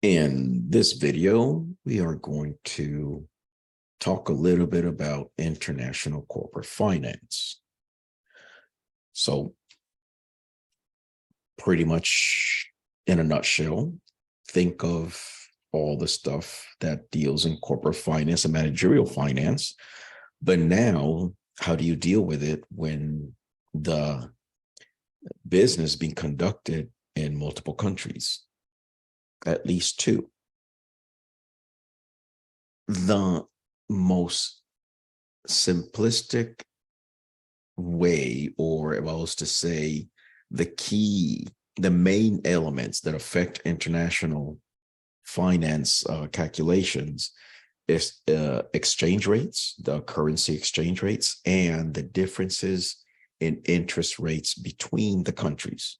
In this video, we are going to talk a little bit about international corporate finance. So pretty much in a nutshell, think of all the stuff that deals in corporate finance and managerial finance. But now, how do you deal with it when the business being conducted in multiple countries? At least two. The most simplistic way, or if I was to say the main elements that affect international finance calculations is exchange rates, the currency exchange rates, and the differences in interest rates between the countries.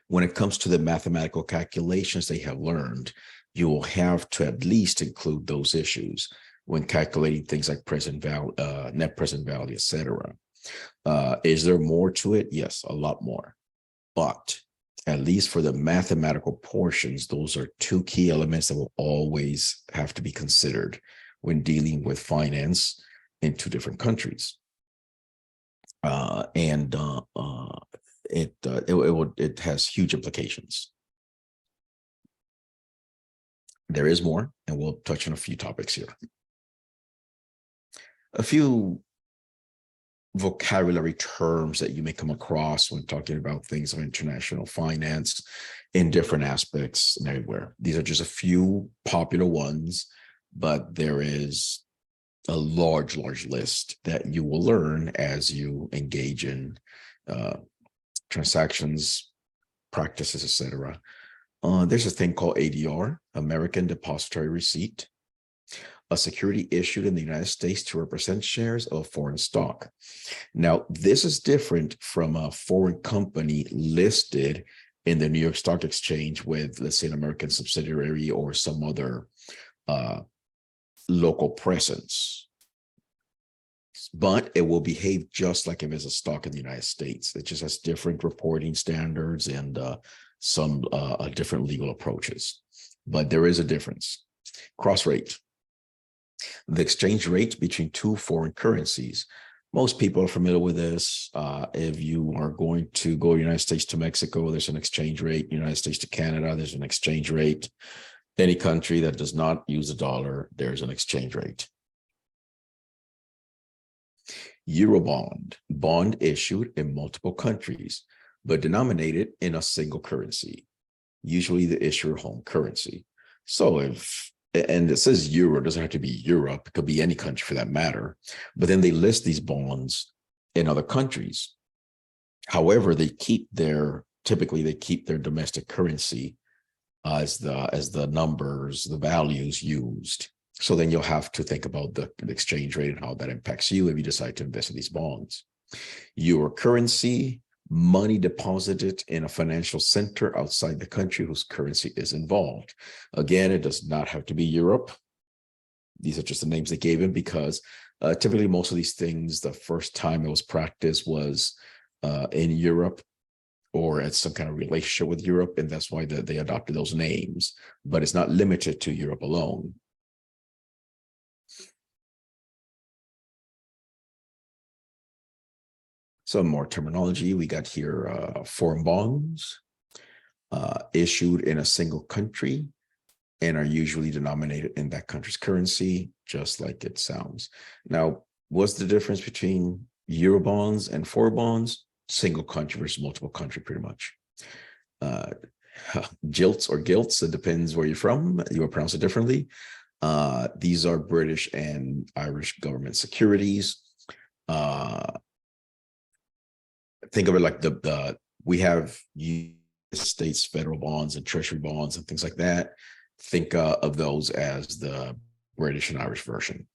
When it comes to the mathematical calculations they have learned, you will have to at least include those issues when calculating things like net present value, etc. Is there more to it? Yes, a lot more. But at least for the mathematical portions, those are two key elements that will always have to be considered when dealing with finance in two different countries. It has huge implications. There is more, and we'll touch on a few topics here. A few vocabulary terms that you may come across when talking about things of international finance in different aspects and everywhere. These are just a few popular ones, but there is a large list that you will learn as you engage in transactions, practices, etc. There's a thing called ADR, American Depository Receipt, a security issued in the United States to represent shares of foreign stock. Now, this is different from a foreign company listed in the New York Stock Exchange with, let's say, an American subsidiary or some other local presence. But it will behave just like if it's a stock in the United States. It just has different reporting standards and some different legal approaches. But there is a difference. Cross rate. The exchange rate between two foreign currencies. Most people are familiar with this. If you are going to go United States to Mexico, there's an exchange rate. United States to Canada, there's an exchange rate. Any country that does not use a dollar, there's an exchange rate. Eurobond, bond issued in multiple countries, but denominated in a single currency, usually the issuer home currency. So and it says euro, it doesn't have to be Europe, it could be any country for that matter, but then they list these bonds in other countries. However, typically they keep their domestic currency as the numbers, the values used. So then you'll have to think about the exchange rate and how that impacts you if you decide to invest in these bonds. Your currency, money deposited in a financial center outside the country whose currency is involved. Again, it does not have to be Europe. These are just the names they gave him because typically most of these things, the first time it was practiced was in Europe or at some kind of relationship with Europe, and that's why they adopted those names. But it's not limited to Europe alone. Some more terminology. We got here foreign bonds issued in a single country and are usually denominated in that country's currency, just like it sounds. Now, what's the difference between Eurobonds and foreign bonds? Single country versus multiple country, pretty much. Gilts or gilts, it depends where you're from. You will pronounce it differently. These are British and Irish government securities. Think of it like we have United States federal bonds and treasury bonds and things like that. Think of those as the British and Irish version.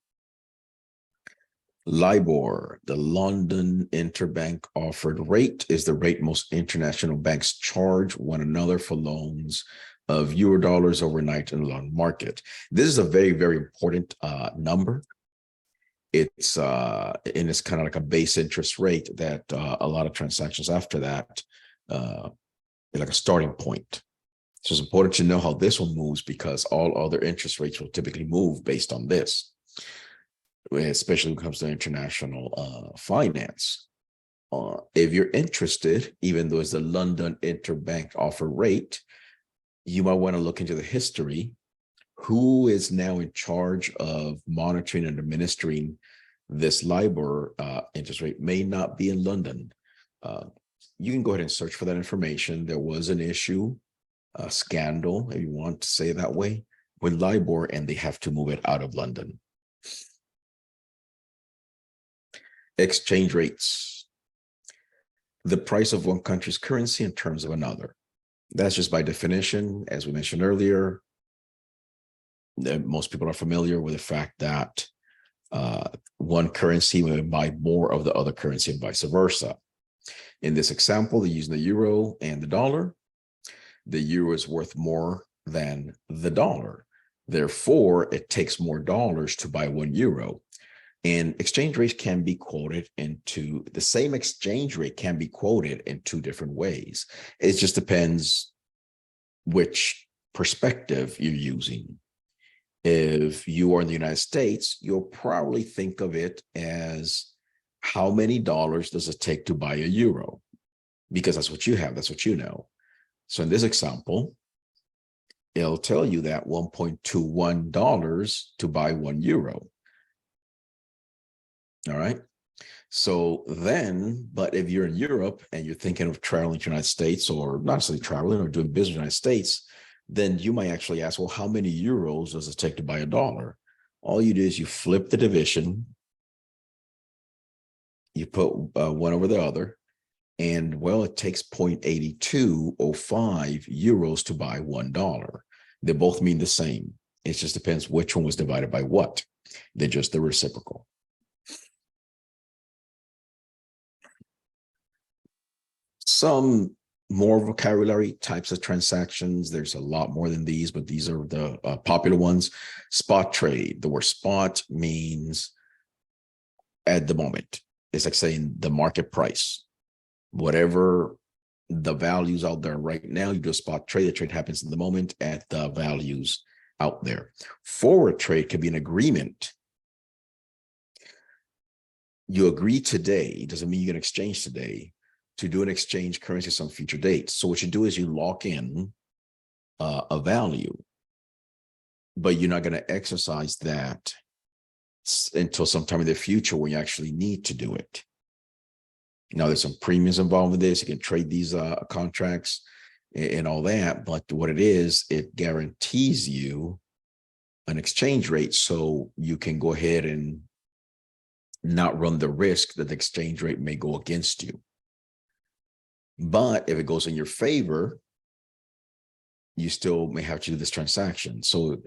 LIBOR, the London Interbank Offered Rate, is the rate most international banks charge one another for loans of Eurodollars overnight in the London market. This is a very, very important number. It's kind of like a base interest rate that a lot of transactions after that, like a starting point. So it's important to know how this one moves because all other interest rates will typically move based on this, especially when it comes to international finance. If you're interested, even though it's the London Interbank Offer Rate, you might want to look into the history. Who is now in charge of monitoring and administering this LIBOR interest rate may not be in London. You can go ahead and search for that information. There was an issue, a scandal, if you want to say it that way, with LIBOR, and they have to move it out of London. Exchange rates. The price of one country's currency in terms of another. That's just by definition, as we mentioned earlier. Most people are familiar with the fact that one currency may buy more of the other currency and vice versa. In this example, they're using the euro and the dollar. The euro is worth more than the dollar. Therefore, it takes more dollars to buy 1 euro. And exchange rates can be quoted into the same exchange rate can be quoted in two different ways. It just depends which perspective you're using. If you are in the United States, you'll probably think of it as how many dollars does it take to buy a euro? Because that's what you have, that's what you know. So in this example, it'll tell you that $1.21 to buy 1 euro. All right. So then, but if you're in Europe and you're thinking of traveling to the United States, or not necessarily traveling or doing business in the United States, then you might actually ask, well, how many euros does it take to buy a dollar? All you do is you flip the division, you put one over the other, and well, it takes 0.8205 euros to buy $1. They both mean the same. It just depends which one was divided by what. They're just the reciprocal. Some more vocabulary types of transactions. There's a lot more than these, but these are the popular ones. Spot trade. The word spot means at the moment. It's like saying the market price. Whatever the values out there right now, you do a spot trade. The trade happens in the moment at the values out there. Forward trade could be an agreement. You agree today, doesn't mean you're going to exchange today, to do an exchange currency some future date. So what you do is you lock in a value, but you're not going to exercise that until sometime in the future when you actually need to do it. Now, there's some premiums involved with this. You can trade these contracts and all that, but what it is, it guarantees you an exchange rate so you can go ahead and not run the risk that the exchange rate may go against you. But if it goes in your favor, you still may have to do this transaction. So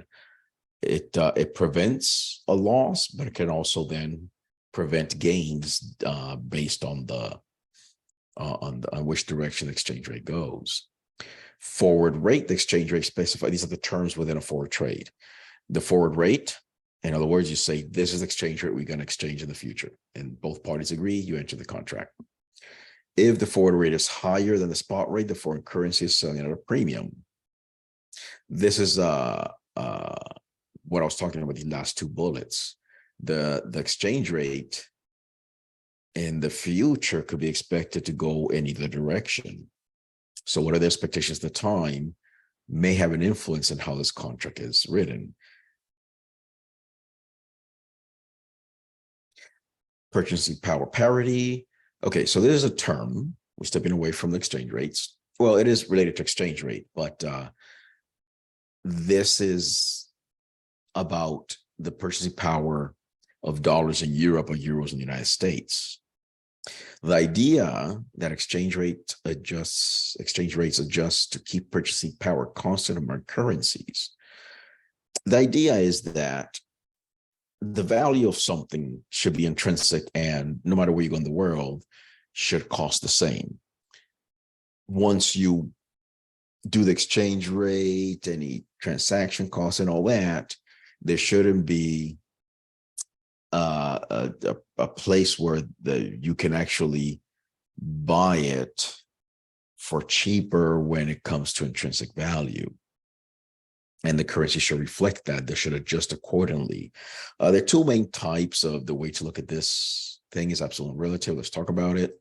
it prevents a loss, but it can also then prevent gains based on the on which direction the exchange rate goes. Forward rate, the exchange rate specified. These are the terms within a forward trade. The forward rate, in other words, you say this is the exchange rate we're going to exchange in the future, and both parties agree. You enter the contract. If the forward rate is higher than the spot rate, the foreign currency is selling at a premium. This is what I was talking about, the last two bullets. The exchange rate in the future could be expected to go in either direction. So what are the expectations at the time may have an influence on how this contract is written. Purchasing power parity. Okay, so there's a term. We're stepping away from the exchange rates. Well, it is related to exchange rate, but this is about the purchasing power of dollars in Europe or euros in the United States. The idea that exchange rates adjust to keep purchasing power constant among currencies. The idea is that the value of something should be intrinsic, and no matter where you go in the world, should cost the same. Once you do the exchange rate, any transaction costs and all that, there shouldn't be a place where you can actually buy it for cheaper when it comes to intrinsic value. And the currency should reflect that. They should adjust accordingly. There are two main types of the way to look at this thing is absolute and relative. Let's talk about it.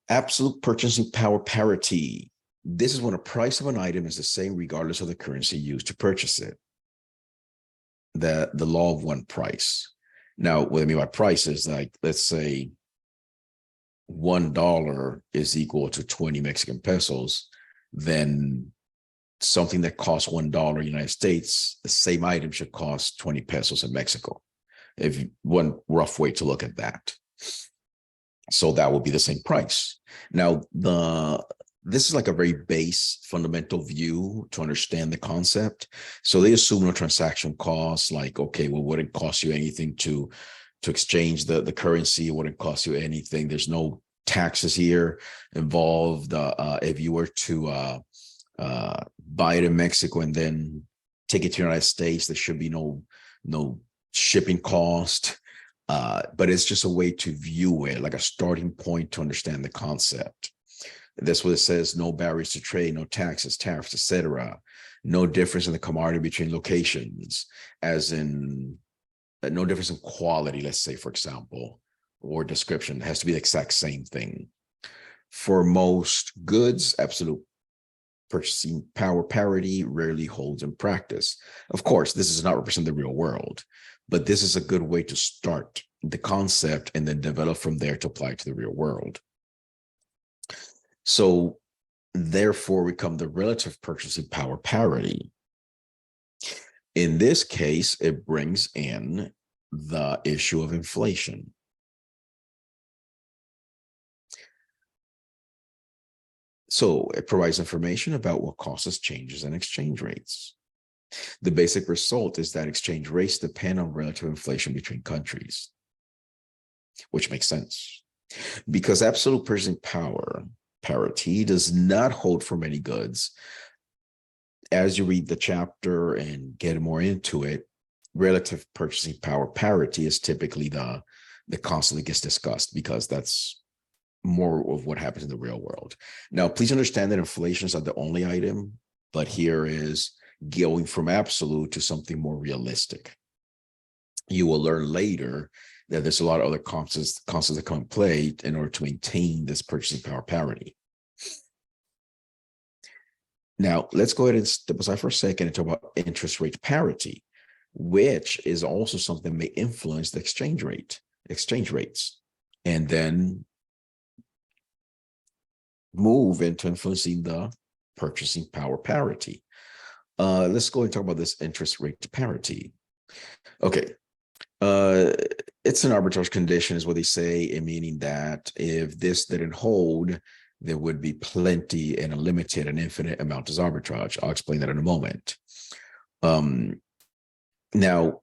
Absolute purchasing power parity. This is when the price of an item is the same regardless of the currency used to purchase it. The law of one price. Now, what I mean by price is like, let's say $1 is equal to 20 Mexican pesos, then something that costs $1 in the United States, the same item should cost 20 pesos in Mexico. If one rough way to look at that. So that will be the same price. Now, this is like a very base fundamental view to understand the concept. So they assume no transaction costs, like, okay, well, wouldn't cost you anything to exchange the currency. It wouldn't cost you anything. There's no taxes here involved. If you were to buy it in Mexico and then take it to the United States, there should be no shipping cost. But it's just a way to view it, like a starting point to understand the concept. That's what it says: no barriers to trade, no taxes, tariffs, etc. No difference in the commodity between locations, as in no difference in quality, let's say, for example, or description. It has to be the exact same thing. For most goods, absolute purchasing power parity rarely holds in practice. Of course, this does not represent the real world, but this is a good way to start the concept and then develop from there to apply to the real world. So therefore, we come the relative purchasing power parity. In this case, it brings in the issue of inflation. So it provides information about what causes changes in exchange rates. The basic result is that exchange rates depend on relative inflation between countries, which makes sense because absolute purchasing power parity does not hold for many goods. As you read the chapter and get more into it, relative purchasing power parity is typically the concept that gets discussed because that's more of what happens in the real world. Now, please understand that inflation is not the only item, but here is going from absolute to something more realistic. You will learn later that there's a lot of other concepts that come in play in order to maintain this purchasing power parity. Now, let's go ahead and step aside for a second and talk about interest rate parity, which is also something that may influence the exchange rates, and then move into influencing the purchasing power parity. Let's go and talk about this interest rate parity. Okay. It's an arbitrage condition is what they say, meaning that if this didn't hold, there would be plenty and a limited and infinite amount of arbitrage. I'll explain that in a moment. Now,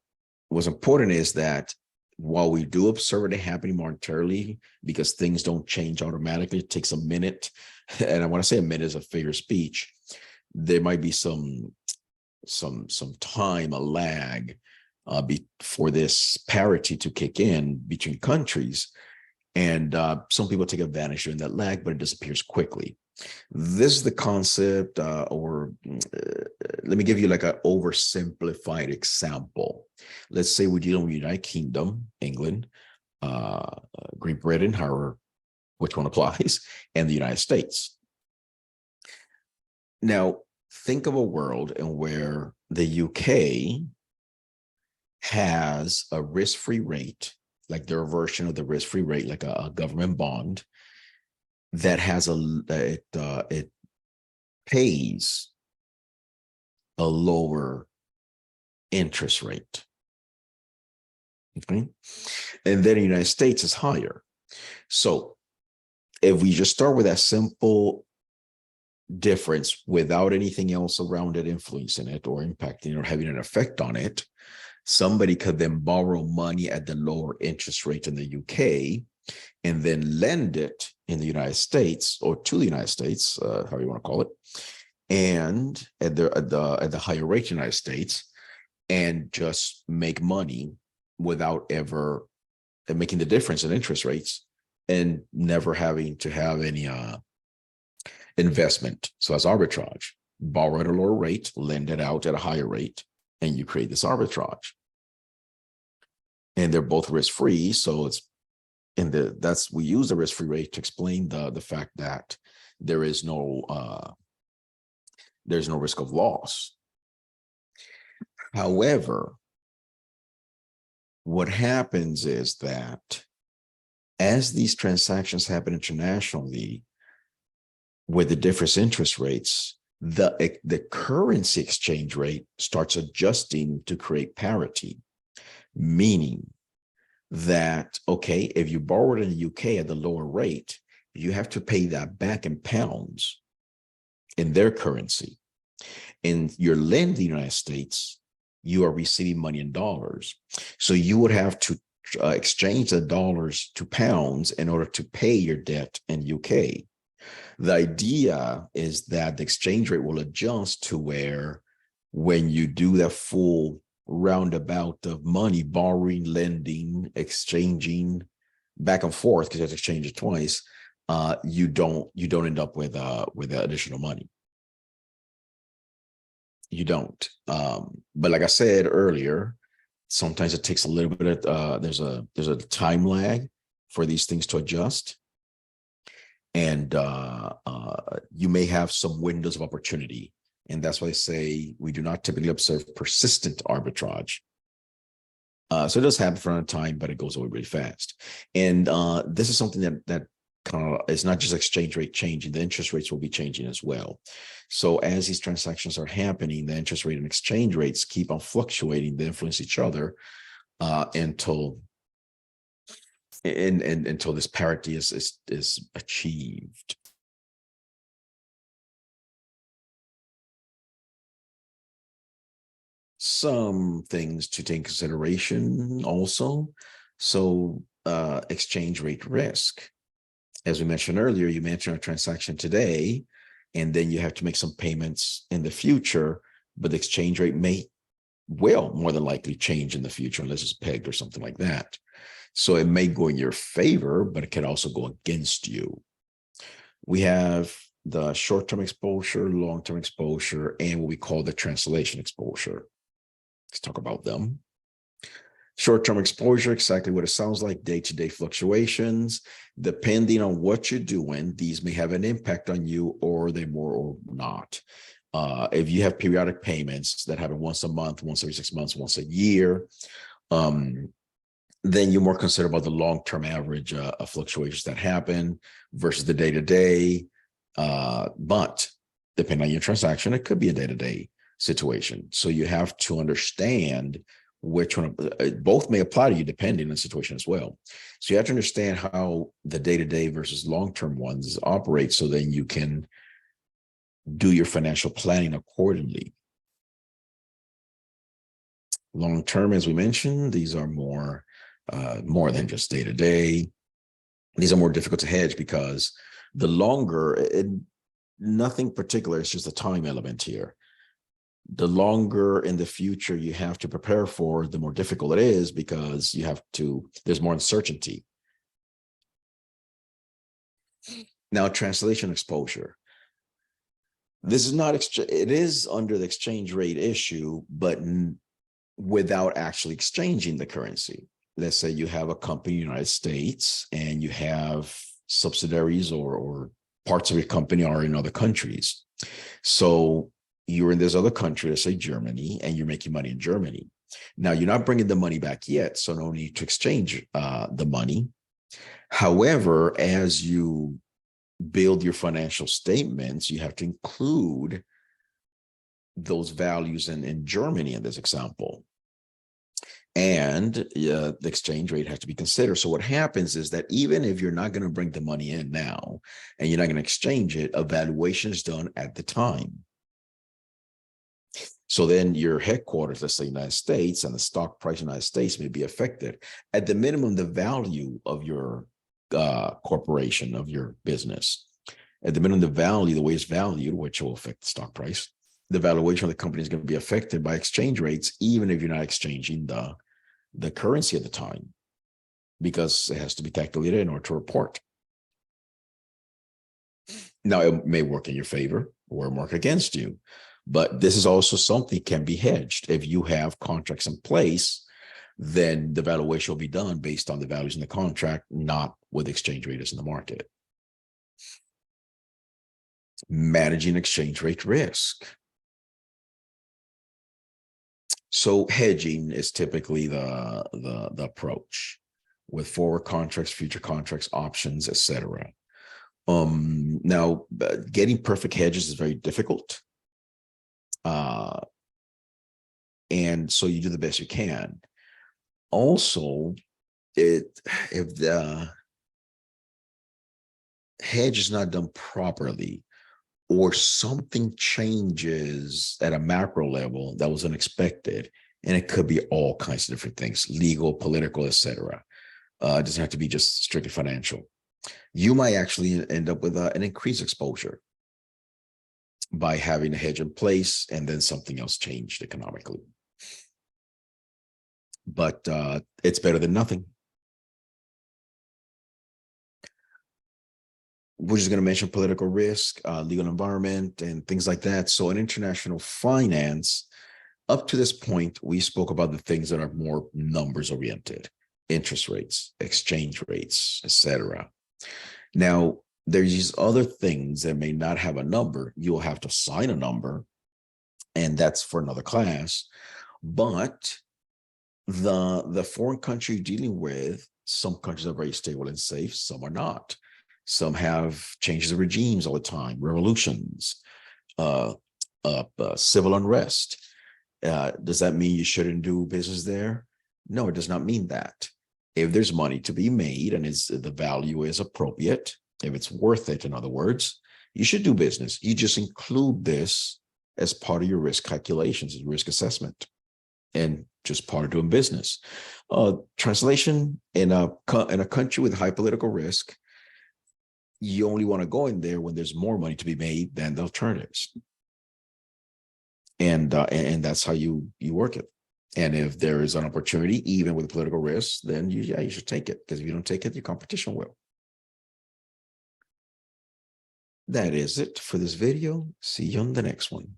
what's important is that while we do observe it happening monetarily, because things don't change automatically, it takes a minute. And I want to say a minute is a figure of speech. There might be some time, a lag for this parity to kick in between countries. And some people take advantage during that lag, but it disappears quickly. This is the concept, let me give you like an oversimplified example. Let's say we're dealing with United Kingdom, England, Great Britain, however, which one applies, and the United States. Now, think of a world in where the UK has a risk-free rate, like their version of the risk-free rate, like a government bond that has it pays a lower interest rate. Okay. And then the United States is higher. So if we just start with that simple difference without anything else around it influencing it or impacting or having an effect on it, somebody could then borrow money at the lower interest rate in the UK and then lend it in the United States or to the United States, however you want to call it, and at the higher rate in the United States, and just make money without ever making the difference in interest rates and never having to have any Investment. So that's arbitrage. Borrow at a lower rate, lend it out at a higher rate, and you create this arbitrage. And they're both risk-free. So it's we use the risk-free rate to explain the fact that there's no risk of loss. However, what happens is that as these transactions happen internationally with the different interest rates, the currency exchange rate starts adjusting to create parity, meaning that, okay, if you borrowed in the UK at the lower rate, you have to pay that back in pounds in their currency. And you're lending in the United States, you are receiving money in dollars. So you would have to exchange the dollars to pounds in order to pay your debt in UK. The idea is that the exchange rate will adjust to where when you do that full roundabout of money, borrowing, lending, exchanging back and forth, because you have to exchange it twice, you don't end up with additional money. You don't. But like I said earlier, sometimes it takes a little bit of there's a time lag for these things to adjust. And you may have some windows of opportunity. And that's why I say we do not typically observe persistent arbitrage. So it does happen from time to time, but it goes away really fast. And this is something that kind of, it's not just exchange rate changing, the interest rates will be changing as well. So as these transactions are happening, the interest rate and exchange rates keep on fluctuating, they influence each other until this parity is achieved. Some things to take consideration also. So exchange rate risk. As we mentioned earlier, you mentioned a transaction today, and then you have to make some payments in the future, but the exchange rate will more than likely change in the future unless it's pegged or something like that. So it may go in your favor, but it can also go against you. We have the short-term exposure, long-term exposure, and what we call the translation exposure. Let's talk about them. Short-term exposure, exactly what it sounds like, day-to-day fluctuations. Depending on what you're doing, these may have an impact on you, or they more or not. If you have periodic payments that happen once a month, once every 6 months, once a year, then you're more concerned about the long-term average of fluctuations that happen versus the day-to-day. But depending on your transaction, it could be a day-to-day situation. So you have to understand which one, both may apply to you depending on the situation as well. So you have to understand how the day-to-day versus long-term ones operate, so then you can do your financial planning accordingly. Long-term, as we mentioned, these are more than just day-to-day. These are more difficult to hedge because the longer, nothing particular, it's just a time element here. The longer in the future you have to prepare for, the more difficult it is because there's more uncertainty. Now, translation exposure. This is not, it is under the exchange rate issue, but without actually exchanging the currency. Let's say you have a company in the United States and you have subsidiaries or parts of your company are in other countries. So you're in this other country, let's say Germany, and you're making money in Germany. Now, you're not bringing the money back yet, so no need to exchange the money. However, as you build your financial statements, you have to include those values in Germany in this example. And the exchange rate has to be considered. So what happens is that even if you're not going to bring the money in now and you're not going to exchange it, a valuation is done at the time. So then your headquarters, let's say United States, and the stock price in the United States may be affected. At the minimum, the value of your corporation, of your business, at the minimum, the value, the way it's valued, which will affect the stock price, the valuation of the company is going to be affected by exchange rates, even if you're not exchanging the currency at the time, because it has to be calculated in order to report. Now, it may work in your favor or work against you, but this is also something can be hedged. If you have contracts in place, then the valuation will be done based on the values in the contract, not what the exchange rate is in the market. Managing exchange rate risk. So hedging is typically the approach with forward contracts, future contracts, options, etc. Now, getting perfect hedges is very difficult. And so you do the best you can. Also, if the hedge is not done properly, or something changes at a macro level that was unexpected, and it could be all kinds of different things, legal, political, etc. It doesn't have to be just strictly financial. You might actually end up with an increased exposure by having a hedge in place and then something else changed economically. But it's better than nothing. We're just going to mention political risk, legal environment, and things like that. So in international finance, up to this point, we spoke about the things that are more numbers oriented, interest rates, exchange rates, etc. Now, there's these other things that may not have a number. You'll have to assign a number, and that's for another class. But the foreign country you're dealing with, some countries are very stable and safe, some are not. Some have changes of regimes all the time, revolutions, civil unrest. Does that mean you shouldn't do business there? No, it does not mean that. If there's money to be made and the value is appropriate, if it's worth it, in other words, you should do business. You just include this as part of your risk calculations, risk assessment, and just part of doing business. Translation, in a country with high political risk, you only want to go in there when there's more money to be made than the alternatives. And that's how you work it. And if there is an opportunity, even with political risk, then you should take it, because if you don't take it, your competition will. That is it for this video. See you on the next one.